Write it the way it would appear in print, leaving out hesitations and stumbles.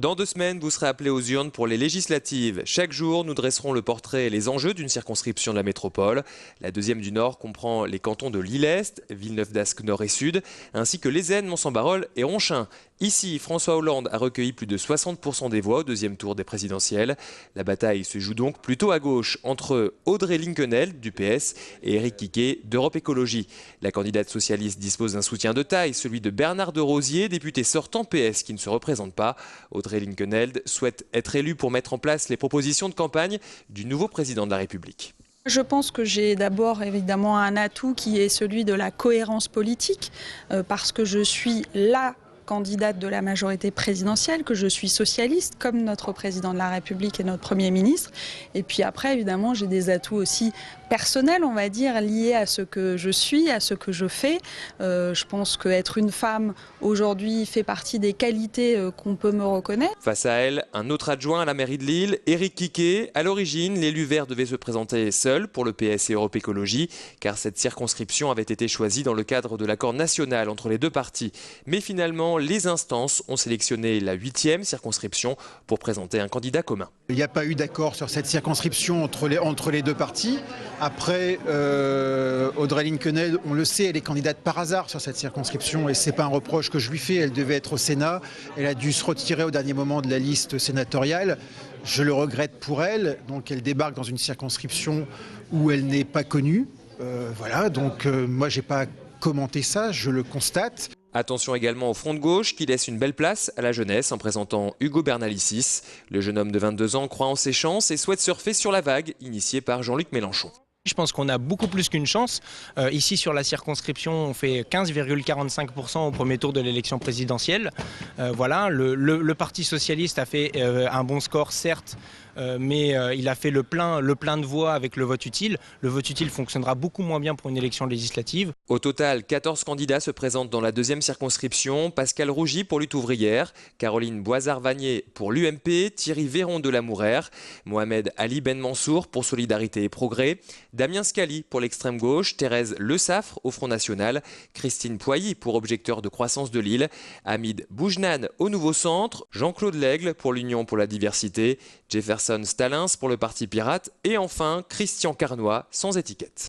Dans 2 semaines, vous serez appelés aux urnes pour les législatives. Chaque jour, nous dresserons le portrait et les enjeux d'une circonscription de la métropole. La deuxième du Nord comprend les cantons de Lille-Est, Villeneuve-d'Ascq Nord et Sud, ainsi que l'Aisne, Mont-Saint-Barreul et Ronchin. Ici, François Hollande a recueilli plus de 60% des voix au deuxième tour des présidentielles. La bataille se joue donc plutôt à gauche entre Audrey Linkenheld du PS et Éric Quiquet d'Europe Écologie. La candidate socialiste dispose d'un soutien de taille, celui de Bernard de Rosier, député sortant PS qui ne se représente pas. Audrey Linkenheld souhaite être élue pour mettre en place les propositions de campagne du nouveau président de la République. Je pense que j'ai d'abord évidemment un atout qui est celui de la cohérence politique, parce que je suis la candidate de la majorité présidentielle, que je suis socialiste comme notre président de la République et notre Premier ministre. Et puis après, évidemment, j'ai des atouts aussi personnels, on va dire, liés à ce que je suis, à ce que je fais. Je pense qu'être une femme aujourd'hui fait partie des qualités qu'on peut me reconnaître. Face à elle, un autre adjoint à la mairie de Lille, Éric Quiquet. À l'origine, l'élu vert devait se présenter seul pour le PS et Europe Écologie, car cette circonscription avait été choisie dans le cadre de l'accord national entre les deux partis. Mais finalement, les instances ont sélectionné la 8e circonscription pour présenter un candidat commun. Il n'y a pas eu d'accord sur cette circonscription entre les deux partis. Après, Audrey Linkenheld, on le sait, elle est candidate par hasard sur cette circonscription et ce n'est pas un reproche que je lui fais. Elle devait être au Sénat. Elle a dû se retirer au dernier moment de la liste sénatoriale. Je le regrette pour elle. Donc elle débarque dans une circonscription où elle n'est pas connue. Voilà, donc moi je n'ai pas commenté ça, je le constate. Attention également au front de gauche qui laisse une belle place à la jeunesse en présentant Hugo Bernalicis. Le jeune homme de 22 ans croit en ses chances et souhaite surfer sur la vague initiée par Jean-Luc Mélenchon. Je pense qu'on a beaucoup plus qu'une chance. Ici sur la circonscription, on fait 15,45% au premier tour de l'élection présidentielle. Voilà, le Parti socialiste a fait un bon score, certes, mais il a fait le plein de voix avec le vote utile. Le vote utile fonctionnera beaucoup moins bien pour une élection législative. Au total, 14 candidats se présentent dans la 2e circonscription. Pascal Rougy pour Lutte ouvrière, Caroline Boisard-Vanier pour l'UMP, Thierry Véron de la Mouraire, Mohamed Ali Ben Mansour pour Solidarité et Progrès, Damien Scali pour l'extrême gauche, Thérèse Le Saffre au Front National, Christine Poilly pour Objecteurs de croissance de Lille, Hamid Boujnan au Nouveau Centre, Jean-Claude Lègle pour l'Union pour la diversité, Jefferson Stallins pour le Parti pirate et enfin Christian Carnoy sans étiquette.